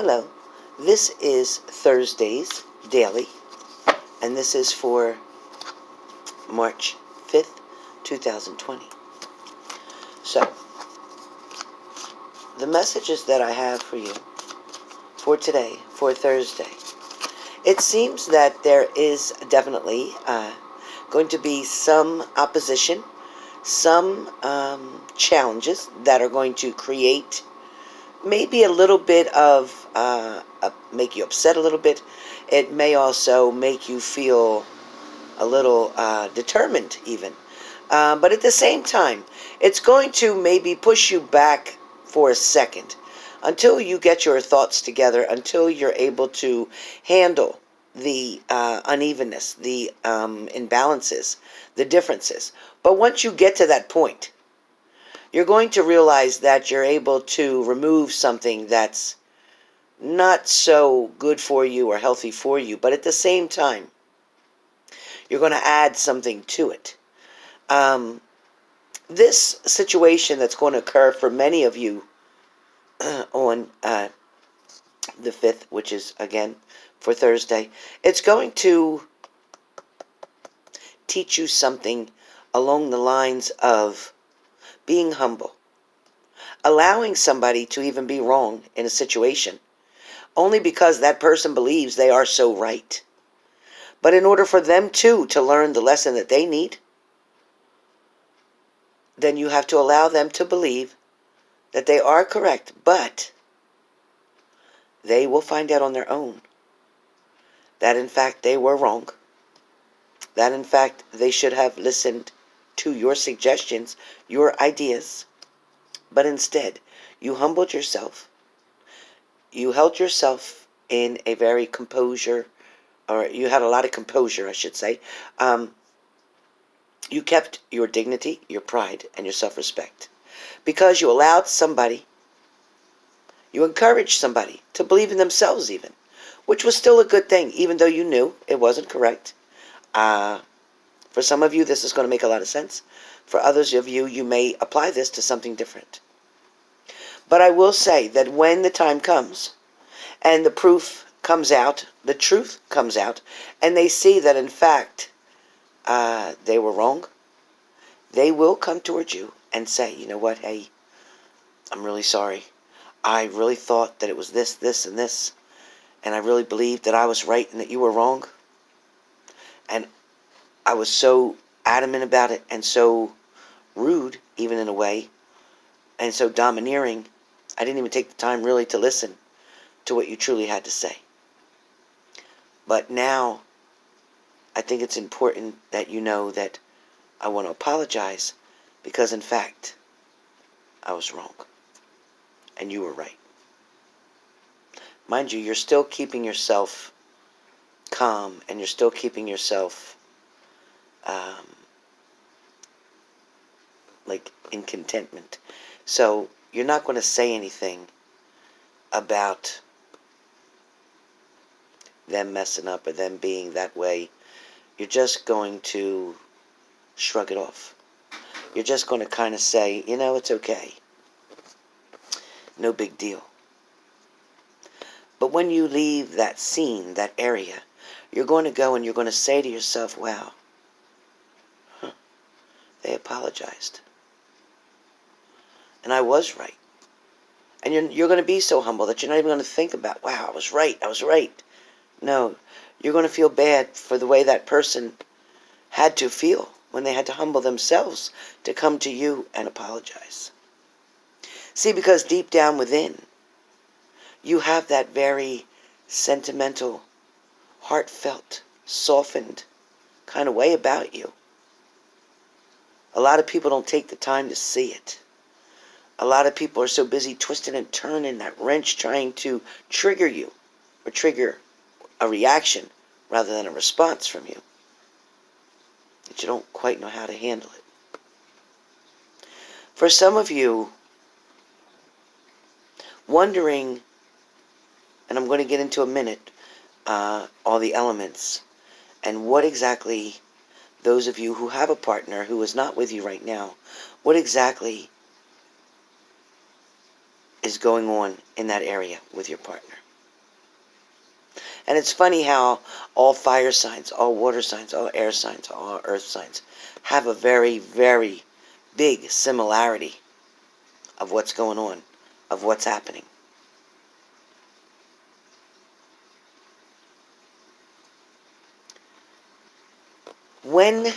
Hello, this is Thursday's Daily, and this is for March 5th, 2020. So, the messages that I have for you for today, for Thursday, it seems that there is definitely going to be some opposition, some challenges that are going to create maybe a little bit of make you upset a little bit. It may also make you feel a little determined even. But at the same time, it's going to maybe push you back for a second until you get your thoughts together, until you're able to handle the unevenness, the imbalances, the differences. But once you get to that point, you're going to realize that you're able to remove something that's not so good for you or healthy for you, but at the same time, you're going to add something to it. This situation that's going to occur for many of you on the 5th, which is, again, for Thursday, it's going to teach you something along the lines of being humble, allowing somebody to even be wrong in a situation, only because that person believes they are so right. But in order for them too to learn the lesson that they need, then you have to allow them to believe that they are correct, but they will find out on their own that in fact they were wrong, that in fact they should have listened to your suggestions, your ideas, but instead you humbled yourself. You held yourself in a very composure, or you had a lot of composure, I should say. You kept your dignity, your pride, and your self-respect. Because you allowed somebody, you encouraged somebody to believe in themselves even, which was still a good thing, even though you knew it wasn't correct. For some of you, this is going to make a lot of sense. For others of you, you may apply this to something different. But I will say that when the time comes, and the proof comes out, the truth comes out, and they see that in fact they were wrong, they will come towards you and say, you know what, hey, I'm really sorry. I really thought that it was this, this, and this, and I really believed that I was right and that you were wrong. And I was so adamant about it and so rude, even in a way, and so domineering, I didn't even take the time really to listen to what you truly had to say. But now, I think it's important that you know that I want to apologize because, in fact, I was wrong and you were right. Mind you, you're still keeping yourself calm and you're still keeping yourself like in contentment. So you're not going to say anything about them messing up or them being that way. You're just going to shrug it off. You're just going to kind of say, you know, it's okay. No big deal. But when you leave that scene, that area, you're going to go and you're going to say to yourself, wow, they apologized. And I was right. And you're going to be so humble that you're not even going to think about, wow, I was right. No, you're going to feel bad for the way that person had to feel when they had to humble themselves to come to you and apologize. See, because deep down within, you have that very sentimental, heartfelt, softened kind of way about you. A lot of people don't take the time to see it. A lot of people are so busy twisting and turning that wrench trying to trigger you or trigger a reaction rather than a response from you that you don't quite know how to handle it. For some of you, wondering, and I'm going to get into a minute, all the elements and what exactly those of you who have a partner who is not with you right now, what exactly is going on in that area with your partner. And it's funny how all fire signs, all water signs, all air signs, all earth signs have a very, very big similarity of what's going on, of what's happening. When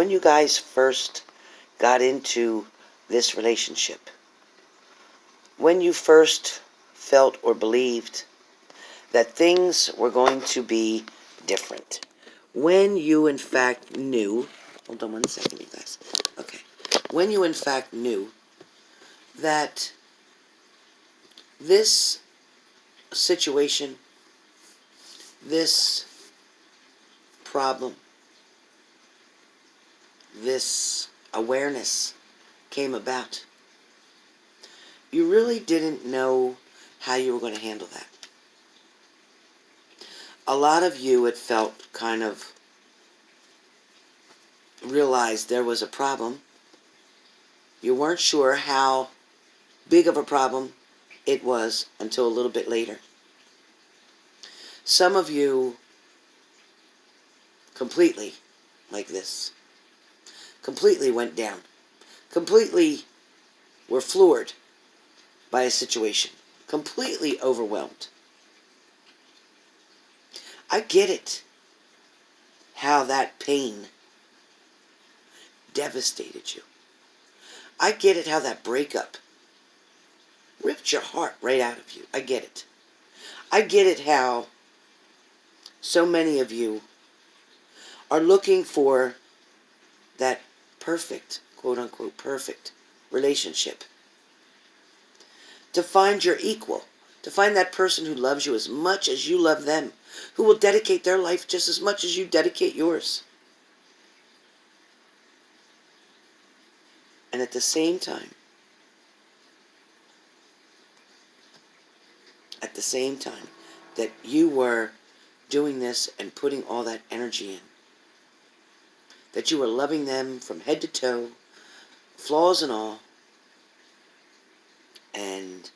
you guys first got into this relationship, when you first felt or believed that things were going to be different, when you in fact knew, hold on 1 second, you guys. Okay. When you in fact knew that this situation, this problem, this awareness came about, you really didn't know how you were going to handle that. A lot of you, it felt, kind of realized there was a problem. You weren't sure how big of a problem it was until a little bit later. Some of you completely, like this, completely went down, completely were floored by a situation, completely overwhelmed. I get it, how that pain devastated you. I get it, how that breakup ripped your heart right out of you. I get it. I get it, how so many of you are looking for that perfect, quote-unquote, perfect relationship. To find your equal. To find that person who loves you as much as you love them. Who will dedicate their life just as much as you dedicate yours. And at the same time, that you were doing this and putting all that energy in, that you were loving them from head to toe, flaws and all, and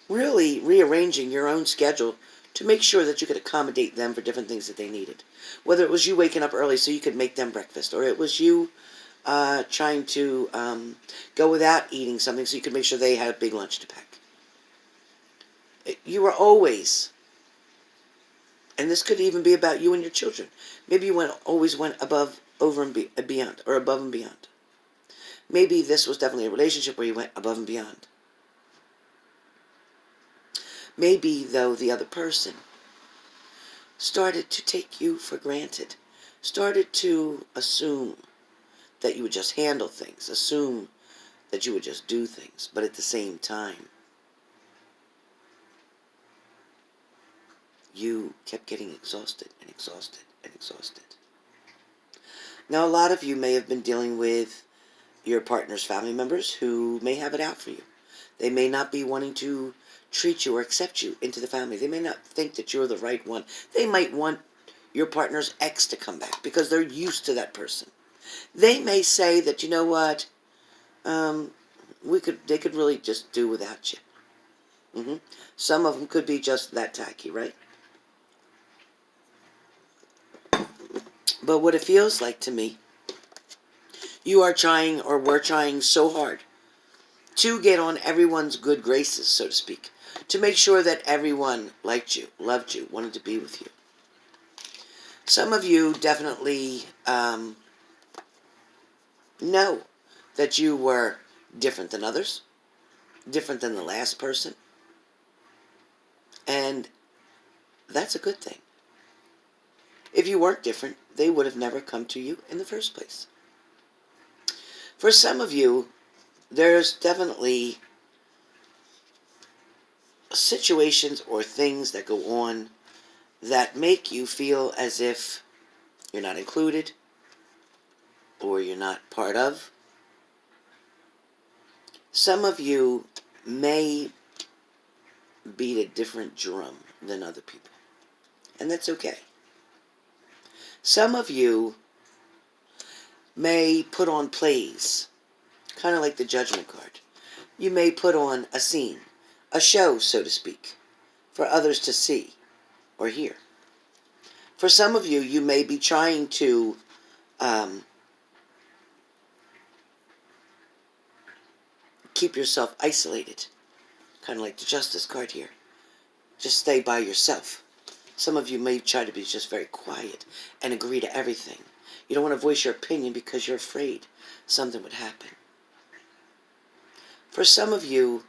really rearranging your own schedule to make sure that you could accommodate them for different things that they needed. Whether it was you waking up early so you could make them breakfast, or it was you trying to go without eating something so you could make sure they had a big lunch to pack. You were always, and this could even be about you and your children. Maybe you always went above, over and beyond, or above and beyond. Maybe this was definitely a relationship where you went above and beyond. Maybe, though, the other person started to take you for granted, started to assume that you would just handle things, assume that you would just do things, but at the same time, you kept getting exhausted and exhausted and exhausted. Now, a lot of you may have been dealing with your partner's family members who may have it out for you. They may not be wanting to treat you or accept you into the family. They may not think that you're the right one. They might want your partner's ex to come back because they're used to that person. They may say that, you know what, they could really just do without you. Some of them could be just that tacky, right? But what it feels like to me, you are trying, or were trying so hard to get on everyone's good graces, so to speak, to make sure that everyone liked you, loved you, wanted to be with you. Some of you definitely know that you were different than others, different than the last person, and that's a good thing. If you weren't different, they would have never come to you in the first place. For some of you, there's definitely situations or things that go on that make you feel as if you're not included or you're not part of. Some of you may beat a different drum than other people, and that's okay. Some of you may put on plays, kind of like the judgment card. You may put on a scene, a show, so to speak, for others to see or hear. For some of you, you may be trying to keep yourself isolated, kind of like the Justice card here. Just stay by yourself. Some of you may try to be just very quiet and agree to everything. You don't want to voice your opinion because you're afraid something would happen. For some of you,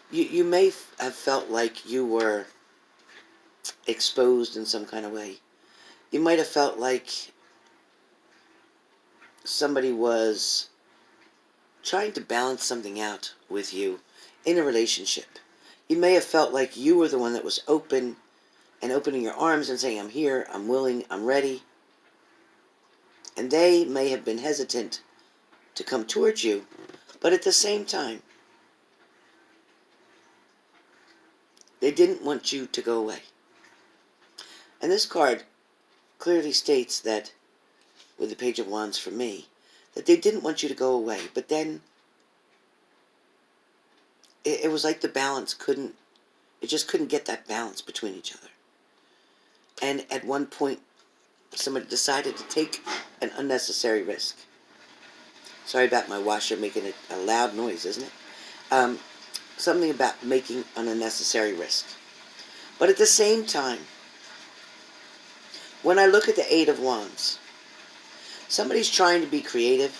you may have felt like you were exposed in some kind of way. You might have felt like somebody was trying to balance something out with you in a relationship. You may have felt like you were the one that was open and opening your arms and saying, I'm here, I'm willing, I'm ready. And they may have been hesitant to come towards you, but at the same time, they didn't want you to go away. And this card clearly states that, with the Page of Wands for me, that they didn't want you to go away, but then it was like the balance it just couldn't get that balance between each other. And at one point, somebody decided to take an unnecessary risk. Sorry about my washer making a loud noise, isn't it? Something about making an unnecessary risk. But at the same time, when I look at the Eight of Wands, somebody's trying to be creative.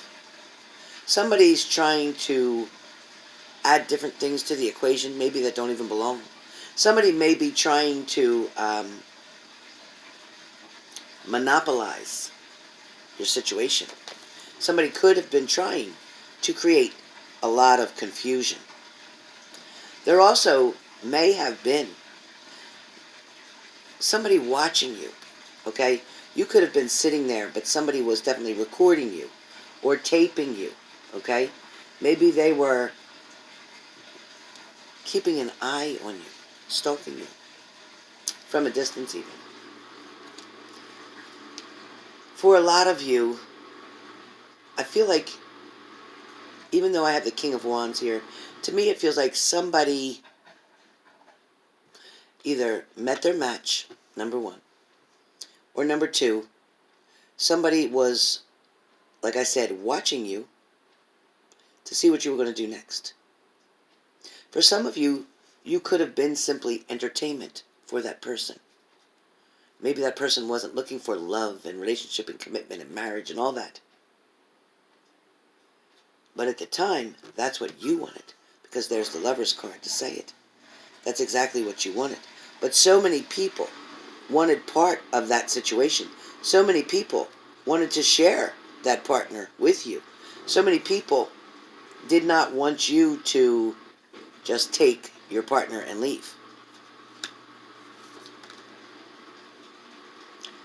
Somebody's trying to add different things to the equation, maybe that don't even belong. Somebody may be trying to monopolize your situation. Somebody could have been trying to create a lot of confusion. There also may have been somebody watching you, okay? You could have been sitting there, but somebody was definitely recording you or taping you, okay? Maybe they were keeping an eye on you, stalking you, from a distance even. For a lot of you, I feel like, even though I have the King of Wands here, to me it feels like somebody either met their match, number one, or number two, somebody was, like I said, watching you to see what you were going to do next. For some of you, you could have been simply entertainment for that person. Maybe that person wasn't looking for love and relationship and commitment and marriage and all that. But at the time, that's what you wanted, because there's the Lover's card to say it. That's exactly what you wanted. But so many people wanted part of that situation. So many people wanted to share that partner with you. So many people did not want you to just take your partner and leave.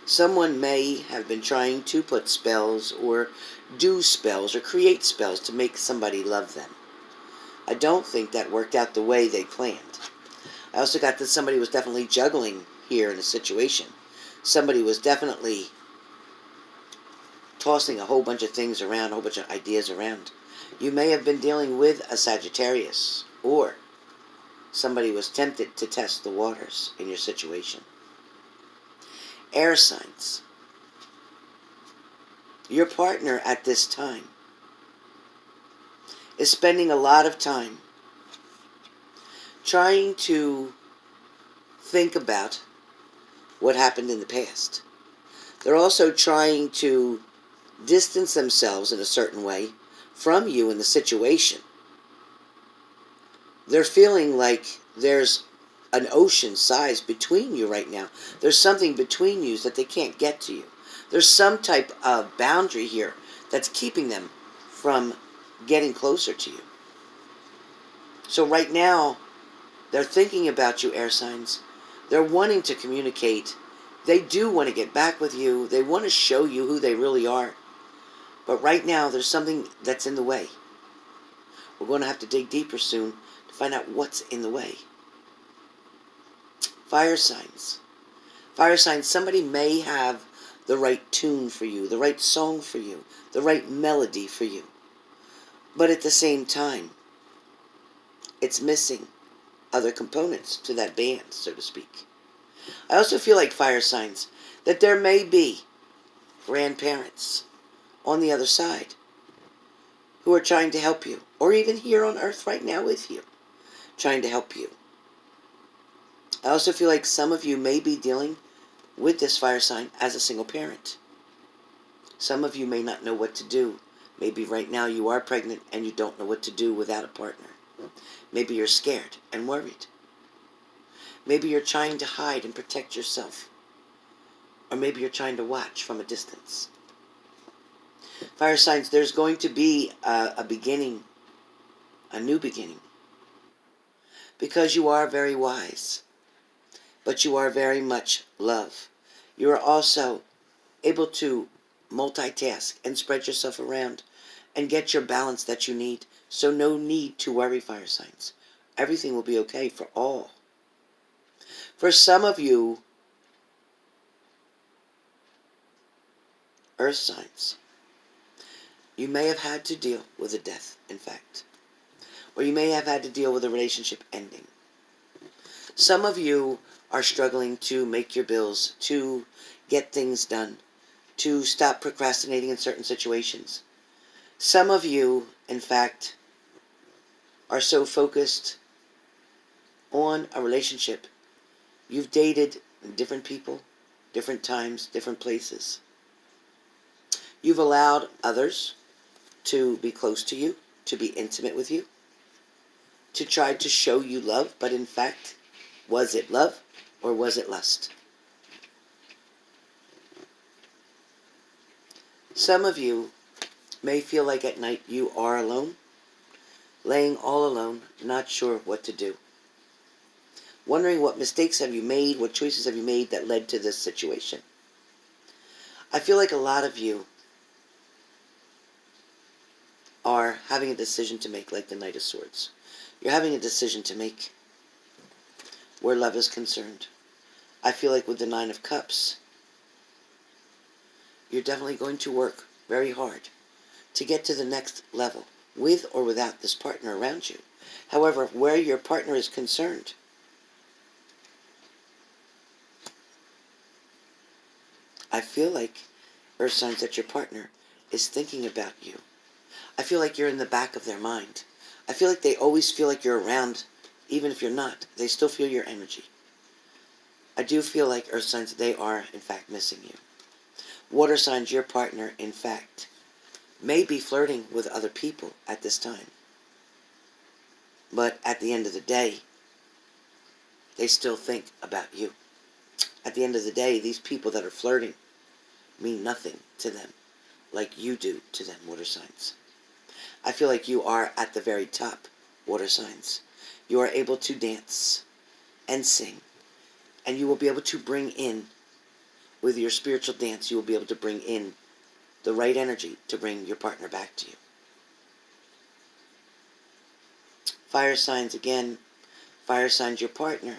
Someone may have been trying to put spells or do spells or create spells to make somebody love them. I don't think that worked out the way they planned. I also got that somebody was definitely juggling here in a situation. Somebody was definitely tossing a whole bunch of things around, a whole bunch of ideas around. You may have been dealing with a Sagittarius, or somebody was tempted to test the waters in your situation. Air signs. Your partner at this time is spending a lot of time trying to think about what happened in the past. They're also trying to distance themselves in a certain way from you in the situation. They're feeling like there's an ocean size between you right now. There's something between you that they can't get to you. There's some type of boundary here that's keeping them from getting closer to you. So right now, they're thinking about you, air signs. They're wanting to communicate. They do want to get back with you. They want to show you who they really are. But right now, there's something that's in the way. We're going to have to dig deeper soon to find out what's in the way. Fire signs. Fire signs, somebody may have the right tune for you, the right song for you, the right melody for you. But at the same time, it's missing other components to that band, so to speak. I also feel like fire signs that there may be grandparents on the other side who are trying to help you, or even here on earth right now with you, trying to help you. I also feel like some of you may be dealing with this fire sign as a single parent. Some of you may not know what to do. Maybe right now you are pregnant and you don't know what to do without a partner. Maybe you're scared and worried. Maybe you're trying to hide and protect yourself. Or maybe you're trying to watch from a distance. Fire signs, there's going to be a beginning, a new beginning. Because you are very wise. But you are very much love. You are also able to multitask and spread yourself around and get your balance that you need. So no need to worry, fire signs. Everything will be okay for all. For some of you, earth signs, you may have had to deal with a death, in fact. Or you may have had to deal with a relationship ending. Some of you are struggling to make your bills, to get things done, to stop procrastinating in certain situations. Some of you, in fact, are so focused on a relationship. You've dated different people, different times, different places. You've allowed others to be close to you, to be intimate with you, to try to show you love, but in fact, was it love or was it lust? Some of you may feel like at night you are alone, laying all alone, not sure what to do. Wondering what mistakes have you made, what choices have you made that led to this situation. I feel like a lot of you are having a decision to make, like the Knight of Swords. You're having a decision to make where love is concerned. I feel like with the Nine of Cups, you're definitely going to work very hard to get to the next level, with or without this partner around you. However, where your partner is concerned, I feel like, earth signs, that your partner is thinking about you. I feel like you're in the back of their mind. I feel like they always feel like you're around, even if you're not. They still feel your energy. I do feel like, earth signs, they are, in fact, missing you. Water signs, your partner, in fact, may be flirting with other people at this time. But at the end of the day, they still think about you. At the end of the day, these people that are flirting mean nothing to them like you do to them, water signs. I feel like you are at the very top, water signs. You are able to dance and sing, and you will be able to bring in, with your spiritual dance, you will be able to bring in the right energy to bring your partner back to you. Fire signs, again, fire signs, your partner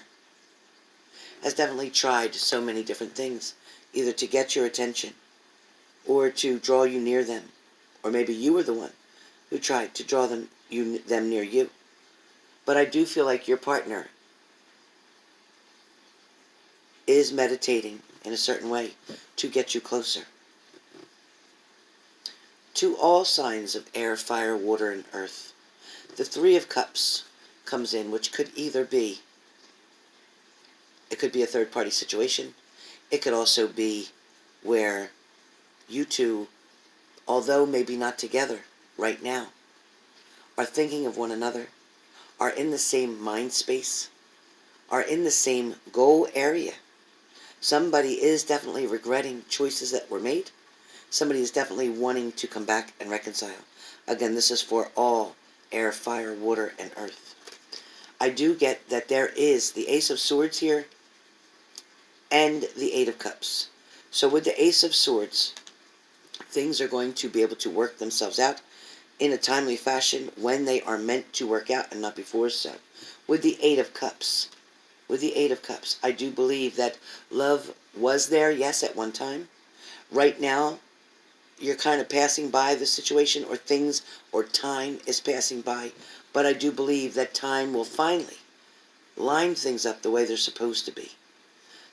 has definitely tried so many different things, either to get your attention or to draw you near them, or maybe you were the one who tried to draw them near you. But I do feel like your partner is meditating in a certain way to get you closer. To all signs of air, fire, water, and earth, the Three of Cups comes in, which could either be, it could be a third-party situation. It could also be where you two, although maybe not together right now, are thinking of one another, are in the same mind space, are in the same goal area. Somebody is definitely regretting choices that were made. Somebody is definitely wanting to come back and reconcile. Again, this is for all air, fire, water, and earth. I do get that there is the Ace of Swords here and the Eight of Cups. So with the Ace of Swords, things are going to be able to work themselves out in a timely fashion when they are meant to work out and not before so. With the Eight of Cups, I do believe that love was there, yes, at one time. Right now, you're kind of passing by the situation, or things, or time is passing by. But I do believe that time will finally line things up the way they're supposed to be,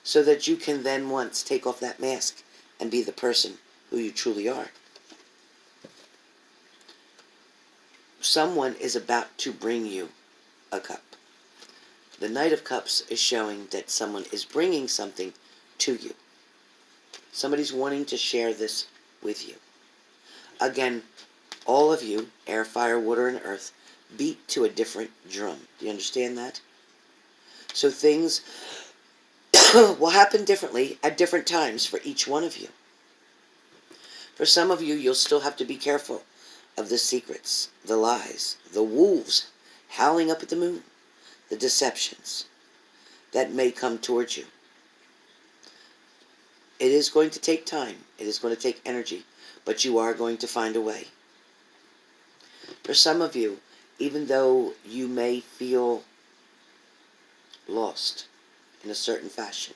so that you can then once take off that mask and be the person who you truly are. Someone is about to bring you a cup. The Knight of Cups is showing that someone is bringing something to you. Somebody's wanting to share this with you. Again, all of you, air, fire, water, and earth, beat to a different drum. Do you understand that? So things will happen differently at different times for each one of you. For some of you, you'll still have to be careful of the secrets, the lies, the wolves howling up at the moon, the deceptions that may come towards you. It is going to take time. It is going to take energy, but you are going to find a way. For some of you, even though you may feel lost in a certain fashion,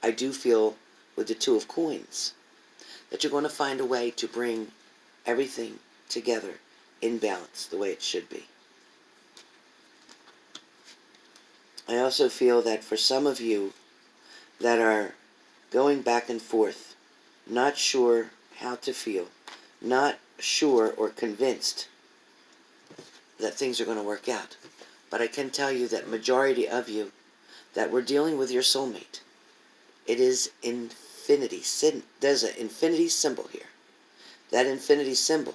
I do feel with the Two of Coins that you're going to find a way to bring everything together in balance the way it should be. I also feel that for some of you that are going back and forth, not sure how to feel, not sure or convinced that things are going to work out, but I can tell you that majority of you that we're dealing with your soulmate, it is infinity. There's an infinity symbol here. That infinity symbol,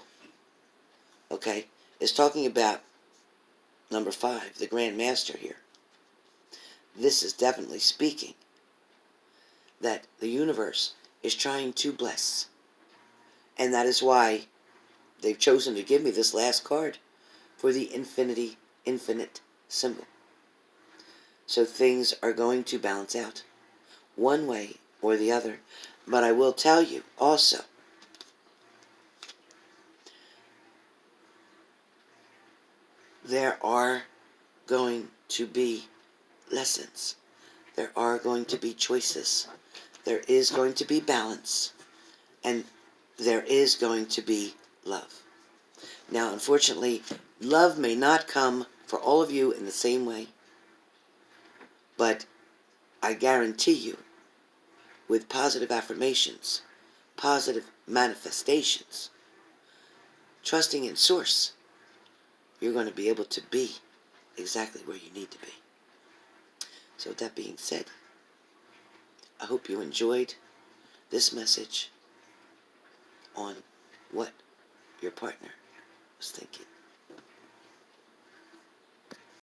okay, is talking about number 5, the Grand Master here. This is definitely speaking that the universe is trying to bless. And that is why they've chosen to give me this last card for the infinite symbol. So things are going to balance out one way or the other. But I will tell you also, there are going to be lessons. There are going to be choices. There is going to be balance. And there is going to be love. Now, unfortunately, love may not come for all of you in the same way. But I guarantee you, with positive affirmations, positive manifestations, trusting in Source, you're going to be able to be exactly where you need to be. So with that being said, I hope you enjoyed this message on what your partner was thinking.